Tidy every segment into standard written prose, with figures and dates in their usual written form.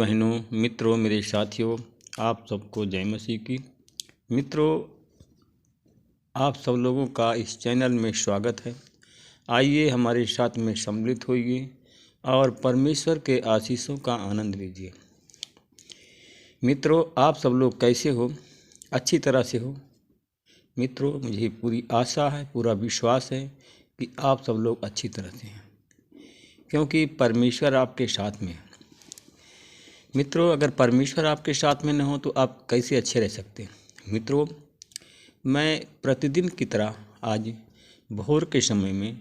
बहनों, मित्रों, मेरे साथियों, आप सबको जय मसीह की। मित्रों, आप सब लोगों का इस चैनल में स्वागत है। आइए हमारे साथ में सम्मिलित होइए और परमेश्वर के आशीषों का आनंद लीजिए। मित्रों, आप सब लोग कैसे हो? अच्छी तरह से हो? मित्रों, मुझे पूरी आशा है, पूरा विश्वास है कि आप सब लोग अच्छी तरह से हैं, क्योंकि परमेश्वर आपके साथ में है। मित्रों, अगर परमेश्वर आपके साथ में न हो तो आप कैसे अच्छे रह सकते हैं? मित्रों, मैं प्रतिदिन की तरह आज भोर के समय में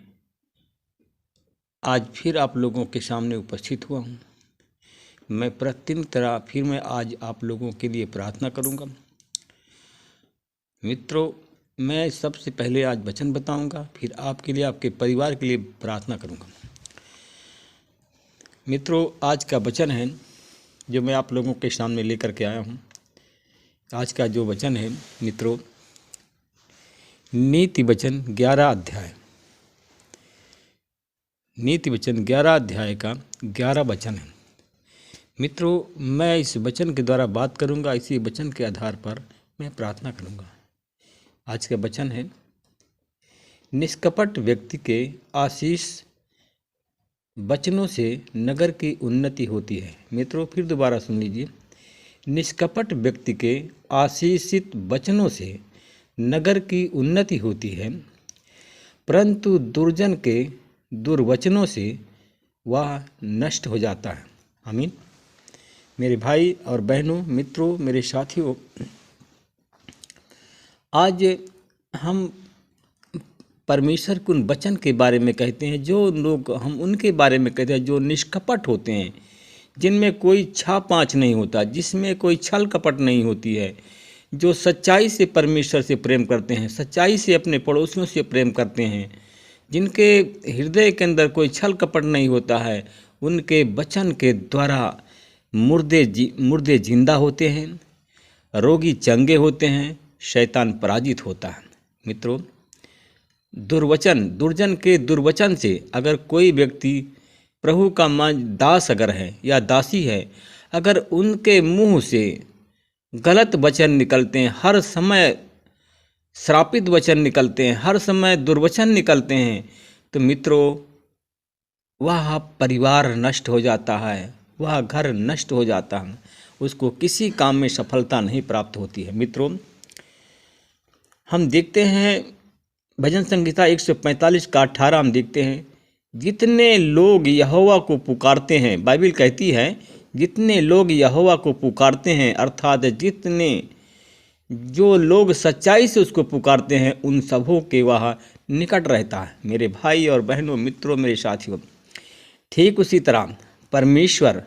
आज फिर आप लोगों के सामने उपस्थित हुआ हूँ। मैं प्रतिदिन की तरह फिर मैं आज आप लोगों के लिए प्रार्थना करूँगा। मित्रों, मैं सबसे पहले आज वचन बताऊँगा, फिर आपके लिए, आपके परिवार के लिए प्रार्थना करूँगा। मित्रों, आज का वचन है जो मैं आप लोगों के सामने लेकर के आया हूँ। आज का जो वचन है मित्रों, नीति वचन 11 अध्याय, नीति वचन 11 अध्याय का 11 वचन है। मित्रों, मैं इस वचन के द्वारा बात करूंगा, इसी वचन के आधार पर मैं प्रार्थना करूंगा। आज का वचन है, निष्कपट व्यक्ति के आशीष वचनों से नगर की उन्नति होती है। मित्रों, फिर दोबारा सुन लीजिए। निष्कपट व्यक्ति के आशीषित वचनों से नगर की उन्नति होती है, परंतु दुर्जन के दुर्वचनों से वह नष्ट हो जाता है। आमीन। मेरे भाई और बहनों, मित्रों, मेरे साथियों, आज हम परमेश्वर के उन वचन के बारे में कहते हैं, जो लोग हम उनके बारे में कहते हैं जो निष्कपट होते हैं, जिनमें कोई छापांच नहीं होता, जिसमें कोई छल कपट नहीं होती है, जो सच्चाई से परमेश्वर से प्रेम करते हैं, सच्चाई से अपने पड़ोसियों से प्रेम करते हैं, जिनके हृदय के अंदर कोई छल कपट नहीं होता है। उनके वचन के द्वारा मुर्दे जिंदा होते हैं, रोगी चंगे होते हैं, शैतान पराजित होता है। मित्रों, दुर्जन के दुर्वचन से अगर कोई व्यक्ति प्रभु का दास अगर है या दासी है, अगर उनके मुंह से गलत वचन निकलते हैं, हर समय श्रापित वचन निकलते हैं, हर समय दुर्वचन निकलते हैं, तो मित्रों, वह परिवार नष्ट हो जाता है, वह घर नष्ट हो जाता है, उसको किसी काम में सफलता नहीं प्राप्त होती है। मित्रों, हम देखते हैं भजन संहिता 145 का 18 हम देखते हैं, जितने लोग यहोवा को पुकारते हैं, बाइबल कहती है जितने लोग यहोवा को पुकारते हैं, अर्थात जितने जो लोग सच्चाई से उसको पुकारते हैं, उन सबों के वह निकट रहता है। मेरे भाई और बहनों, मित्रों, मेरे साथियों, ठीक उसी तरह परमेश्वर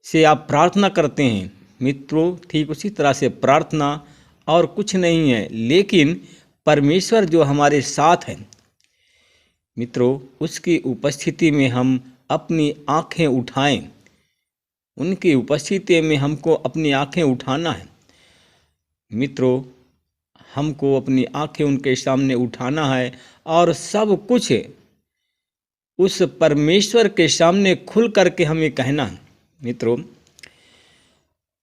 से आप प्रार्थना करते हैं। मित्रों, ठीक उसी तरह से प्रार्थना और कुछ नहीं है, लेकिन परमेश्वर जो हमारे साथ है, मित्रों, उसकी उपस्थिति में हम अपनी आंखें उठाएं, उनकी उपस्थिति में हमको अपनी आंखें उठाना है। मित्रों, हमको अपनी आंखें उनके सामने उठाना है और सब कुछ उस परमेश्वर के सामने खुल करके हमें कहना है। मित्रों,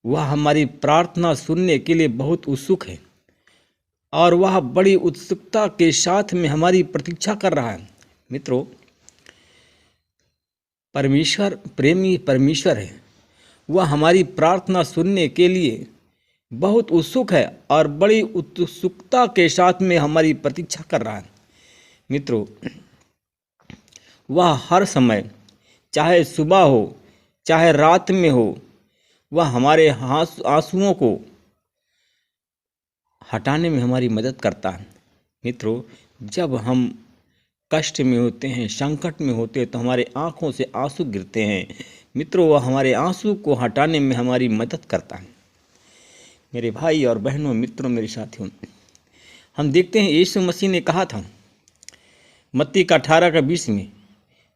वह हमारी प्रार्थना सुनने के लिए बहुत उत्सुक है और वह बड़ी उत्सुकता के साथ में हमारी प्रतीक्षा कर रहा है। मित्रों, परमेश्वर प्रेमी परमेश्वर है, वह हमारी प्रार्थना सुनने के लिए बहुत उत्सुक है और बड़ी उत्सुकता के साथ में हमारी प्रतीक्षा कर रहा है। मित्रों, वह हर समय, चाहे सुबह हो चाहे रात में हो, वह हमारे आंसुओं को हटाने में हमारी मदद करता है। मित्रों, जब हम कष्ट में होते हैं, संकट में होते हैं, तो हमारे आंखों से आंसू गिरते हैं। मित्रों, वह हमारे आंसू को हटाने में हमारी मदद करता है। मेरे भाई और बहनों, मित्रों, मेरे साथियों, हम देखते हैं यीशु मसीह ने कहा था मत्ती का 18 का 20 में,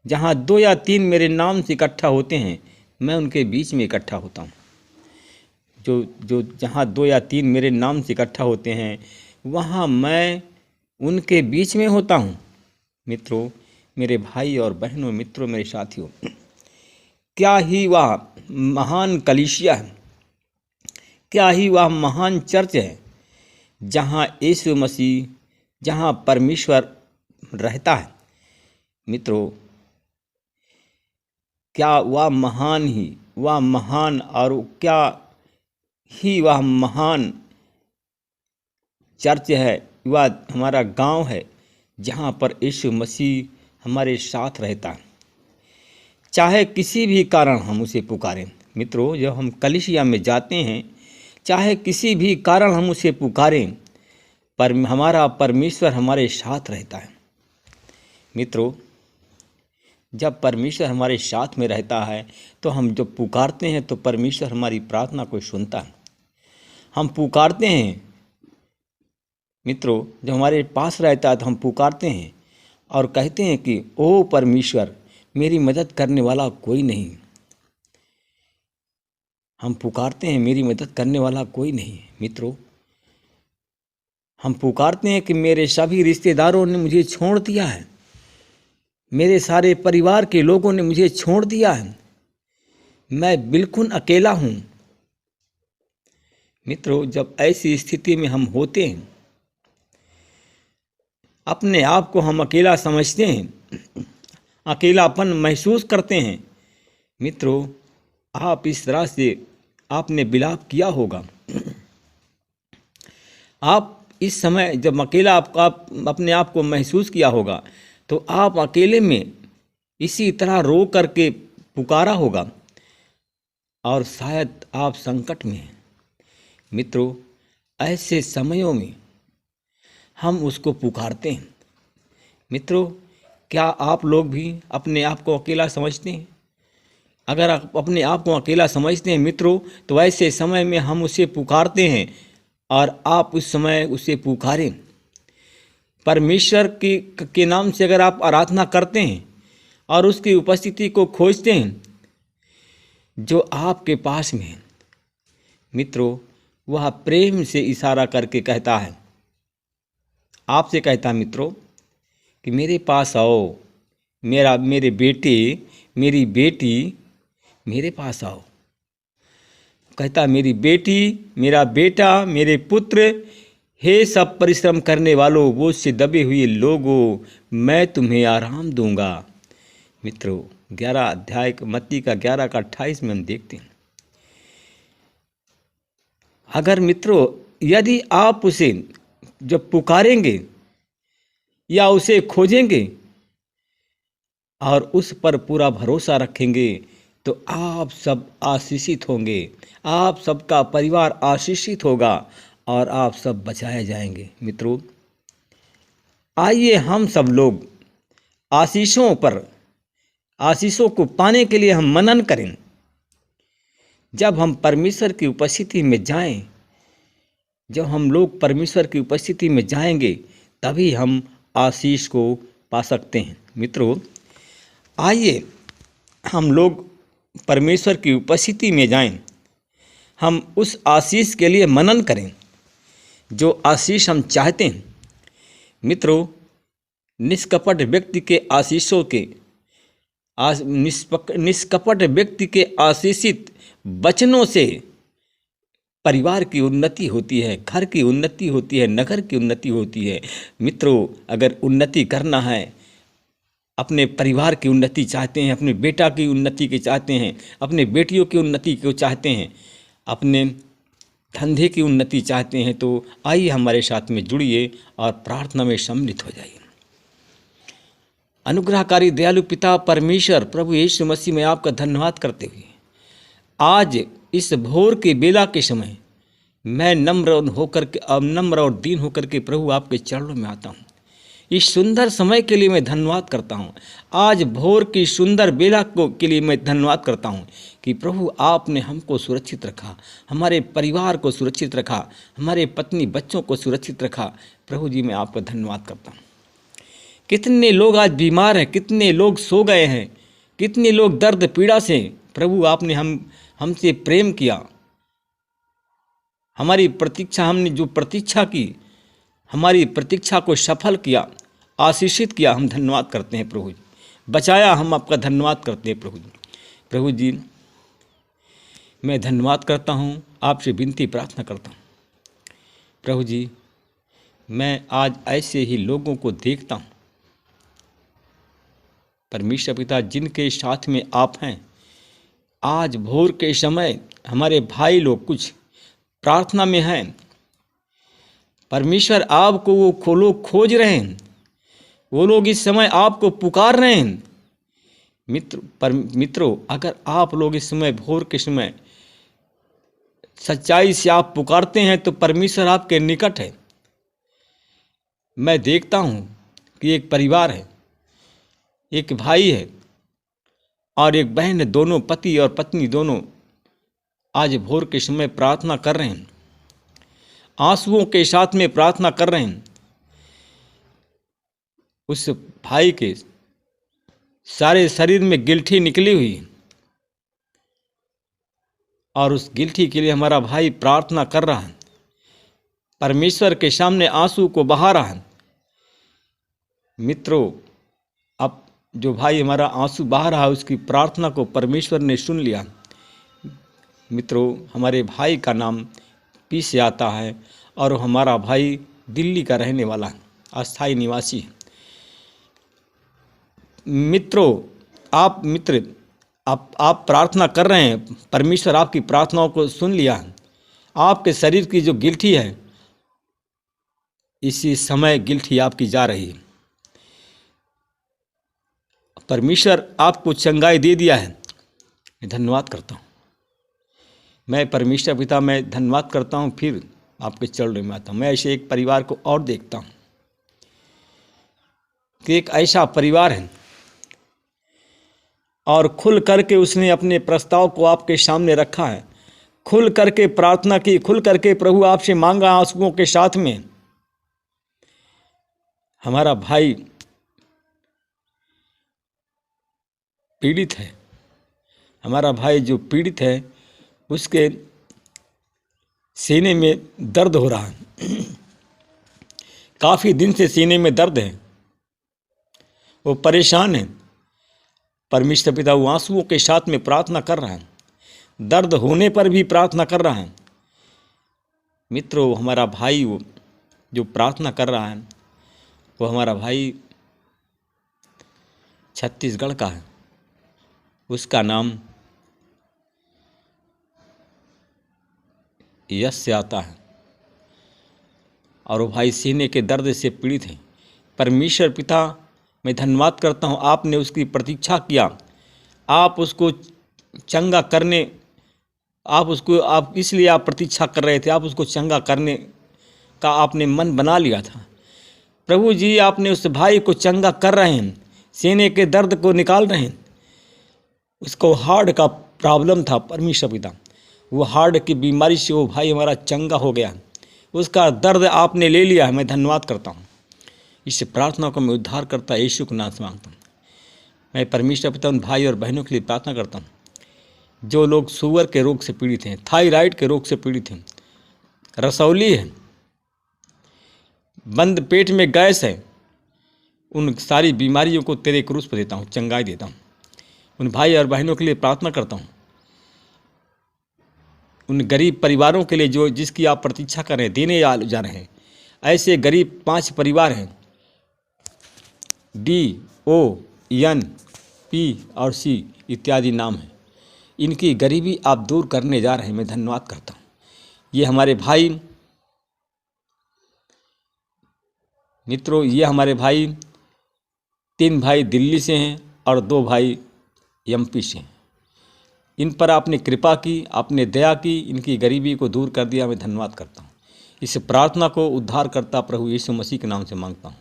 जहाँ 2 या 3 मेरे नाम से इकट्ठा होते हैं, मैं उनके बीच में इकट्ठा होता हूँ। जो जहाँ 2 या 3 मेरे नाम से इकट्ठा होते हैं, वहाँ मैं उनके बीच में होता हूँ। मित्रों, मेरे भाई और बहनों, मित्रों, मेरे साथियों, क्या ही वह महान कलीसिया है, क्या ही वह महान चर्च है जहाँ यीशु मसीह, जहाँ परमेश्वर रहता है। मित्रों, क्या वह महान और क्या ही वह महान चर्च है, वह हमारा गांव है जहाँ पर यीशु मसीह हमारे साथ रहता है। चाहे किसी भी कारण हम उसे पुकारें। मित्रों, जब हम कलीसिया में जाते हैं, चाहे किसी भी कारण हम उसे पुकारें, पर हमारा परमेश्वर हमारे साथ रहता है। मित्रों, जब परमेश्वर हमारे साथ में रहता है तो हम जब पुकारते हैं तो परमेश्वर हमारी प्रार्थना को सुनता है। हम पुकारते हैं, मित्रों, जब हमारे पास रहता है तो हम पुकारते हैं और कहते हैं कि ओ परमेश्वर, मेरी मदद करने वाला कोई नहीं। हम पुकारते हैं, मेरी मदद करने वाला कोई नहीं। मित्रों, हम पुकारते हैं कि मेरे सभी रिश्तेदारों ने मुझे छोड़ दिया है, मेरे सारे परिवार के लोगों ने मुझे छोड़ दिया है, मैं बिल्कुल अकेला हूँ। मित्रों, जब ऐसी स्थिति में हम होते हैं, अपने आप को हम अकेला समझते हैं, अकेलापन महसूस करते हैं। मित्रों, आप इस तरह से आपने विलाप किया होगा। आप इस समय जब अकेला आप अपने आप को महसूस किया होगा तो आप अकेले में इसी तरह रो करके पुकारा होगा और शायद आप संकट में हैं। मित्रों, ऐसे समयों में हम उसको पुकारते हैं। मित्रों, क्या आप लोग भी अपने आप को अकेला समझते हैं? अगर आप अपने आप को अकेला समझते हैं मित्रों, तो ऐसे समय में हम उसे पुकारते हैं और आप उस समय उसे पुकारें। परमेश्वर के नाम से अगर आप आराधना करते हैं और उसकी उपस्थिति को खोजते हैं जो आपके पास में है, मित्रों, वह प्रेम से इशारा करके कहता है, आपसे कहता है मित्रों कि मेरे पास आओ, मेरे बेटे, मेरी बेटी, मेरे पास आओ। कहता, मेरी बेटी, मेरा बेटा, मेरे पुत्र, हे सब परिश्रम करने वालों, बोझ से दबे हुए लोगों, मैं तुम्हें आराम दूंगा। मित्रों, 11 अध्याय मत्ती का 11 का 28 में हम देखते हैं। अगर मित्रों, यदि आप उसे जब पुकारेंगे या उसे खोजेंगे और उस पर पूरा भरोसा रखेंगे तो आप सब आशीषित होंगे, आप सबका परिवार आशीषित होगा और आप सब बचाए जाएंगे। मित्रों, आइए हम सब लोग आशीषों को पाने के लिए हम मनन करें। जब हम परमेश्वर की उपस्थिति में जाएं, जब हम लोग परमेश्वर की उपस्थिति में जाएंगे तभी हम आशीष को पा सकते हैं। मित्रों, आइए हम लोग परमेश्वर की उपस्थिति में जाएं, हम उस आशीष के लिए मनन करें जो आशीष हम चाहते हैं। मित्रों, निष्कपट व्यक्ति के आशीषों के निष्कपट व्यक्ति के आशीषित वचनों से परिवार की उन्नति होती है, घर की उन्नति होती है, नगर की उन्नति होती है। मित्रों, अगर उन्नति करना है, अपने परिवार की उन्नति चाहते हैं, अपने बेटा की उन्नति के चाहते हैं, अपने बेटियों की उन्नति को चाहते हैं, अपने धंधे की उन्नति चाहते हैं, तो आइए हमारे साथ में जुड़िए और प्रार्थना में सम्मिलित हो जाइए। अनुग्रहकारी दयालु पिता परमेश्वर प्रभु यीशु मसीह में आपका धन्यवाद करते हुए आज इस भोर के बेला के समय मैं नम्र और दीन होकर के प्रभु आपके चरणों में आता हूँ। इस सुंदर समय के लिए मैं धन्यवाद करता हूँ। आज भोर की सुंदर बेला के लिए मैं धन्यवाद करता हूँ कि प्रभु आपने हमको सुरक्षित रखा, हमारे परिवार को सुरक्षित रखा, हमारे पत्नी बच्चों को सुरक्षित रखा। प्रभु जी, मैं आपका धन्यवाद करता हूँ। कितने लोग आज बीमार हैं, कितने लोग सो गए हैं, कितने लोग दर्द पीड़ा से, प्रभु आपने हमसे प्रेम किया, हमारी प्रतीक्षा, हमने जो प्रतीक्षा की, हमारी प्रतीक्षा को सफल किया, आशीषित किया। हम धन्यवाद करते हैं प्रभु जी, बचाया, हम आपका धन्यवाद करते हैं प्रभु जी। प्रभु जी, मैं धन्यवाद करता हूँ, आपसे विनती प्रार्थना करता हूँ। प्रभु जी, मैं आज ऐसे ही लोगों को देखता हूँ परमेश्वर पिता, जिनके साथ में आप हैं। आज भोर के समय हमारे भाई लोग कुछ प्रार्थना में हैं। परमेश्वर, आपको वो लोग खोज रहे हैं, वो लोग इस समय आपको पुकार रहे हैं। मित्रों, अगर आप लोग इस समय भोर के समय सच्चाई से आप पुकारते हैं तो परमेश्वर आपके निकट है। मैं देखता हूँ कि एक परिवार है, एक भाई है और एक बहन है, दोनों पति और पत्नी दोनों आज भोर के समय प्रार्थना कर रहे हैं, आंसुओं के साथ में प्रार्थना कर रहे हैं। उस भाई के सारे शरीर में गिल्ठी निकली हुई है और उस गिल्ठी के लिए हमारा भाई प्रार्थना कर रहा है, परमेश्वर के सामने आंसू को बहा रहा है। मित्रों, अब जो भाई हमारा आंसू बहा रहा है, उसकी प्रार्थना को परमेश्वर ने सुन लिया। मित्रों, हमारे भाई का नाम पी से आता है और हमारा भाई दिल्ली का रहने वाला है, अस्थायी निवासी है। मित्रों, आप प्रार्थना कर रहे हैं, परमेश्वर आपकी प्रार्थनाओं को सुन लिया है। आपके शरीर की जो गिल्ठी है, इसी समय गिल्ठी आपकी जा रही है। परमेश्वर आपको चंगाई दे दिया है। मैं धन्यवाद करता हूँ। मैं परमेश्वर पिता, मैं धन्यवाद करता हूँ। फिर आपके चरणों में आता हूँ। मैं ऐसे एक परिवार को और देखता हूँ कि एक ऐसा परिवार है और खुल करके उसने अपने प्रस्ताव को आपके सामने रखा है, खुल करके प्रार्थना की, खुल करके प्रभु आपसे मांगा आंसुओं के साथ में। हमारा भाई पीड़ित है, हमारा भाई जो पीड़ित है उसके सीने में दर्द हो रहा है, काफ़ी दिन से सीने में दर्द है, वो परेशान है। परमेश्वर पिता वो आंसुओं के साथ में प्रार्थना कर रहा है, दर्द होने पर भी प्रार्थना कर रहा है। मित्रों, हमारा भाई वो जो प्रार्थना कर रहा है, वो हमारा भाई छत्तीसगढ़ का है। उसका नाम यश से आता है और वो भाई सीने के दर्द से पीड़ित है। परमेश्वर पिता, मैं धन्यवाद करता हूँ, आपने उसकी प्रतीक्षा किया, आप उसको चंगा करने, आप इसलिए आप प्रतीक्षा कर रहे थे, आप उसको चंगा करने का आपने मन बना लिया था। प्रभु जी, आपने उस भाई को चंगा कर रहे हैं, सीने के दर्द को निकाल रहे हैं। उसको हार्ट का प्रॉब्लम था परमेश्वर पिता, वो हार्ट की बीमारी से वो भाई हमारा चंगा हो गया, उसका दर्द आपने ले लिया है। मैं धन्यवाद करता हूँ। इस प्रार्थना को मैं उद्धार करता यीशु के नाम से मांगता हूँ। मैं परमेश्वर पिता उन भाई और बहनों के लिए प्रार्थना करता हूँ जो लोग शुगर के रोग से पीड़ित हैं, थायराइड के रोग से पीड़ित हैं, रसौली है, बंद पेट में गैस है, उन सारी बीमारियों को तेरे क्रूस पर देता हूँ, चंगाई देता हूँ। उन भाई और बहनों के लिए प्रार्थना करता हूँ, उन गरीब परिवारों के लिए जो जिसकी आप प्रतीक्षा कर रहे हैं, देने जा रहे हैं। ऐसे गरीब 5 परिवार हैं, DONP और C इत्यादि नाम हैं। इनकी गरीबी आप दूर करने जा रहे हैं। मैं धन्यवाद करता हूँ। ये हमारे भाई, मित्रों, ये हमारे भाई 3 भाई दिल्ली से हैं और 2 भाई MP से हैं। इन पर आपने कृपा की, आपने दया की, इनकी गरीबी को दूर कर दिया। मैं धन्यवाद करता हूँ। इस प्रार्थना को उद्धार करता प्रभु यीशु मसीह के नाम से मांगता हूँ,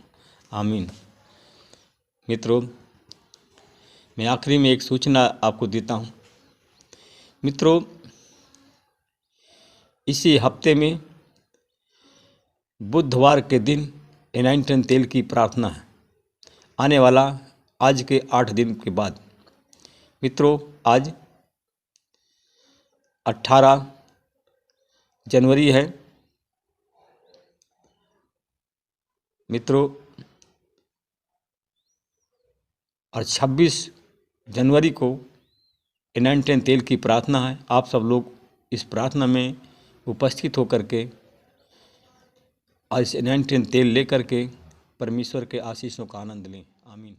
आमीन। मित्रों, मैं आखिरी में एक सूचना आपको देता हूँ। मित्रों, इसी हफ्ते में बुधवार के दिन एनाइंटन तेल की प्रार्थना है, आने वाला आज के 8 दिन के बाद। मित्रों, आज 18 जनवरी है। मित्रों, और 26 जनवरी को एनाइंटिन तेल की प्रार्थना है। आप सब लोग इस प्रार्थना में उपस्थित होकर के आज एनाइंटिन तेल लेकर के परमेश्वर के आशीषों का आनंद लें। आमीन।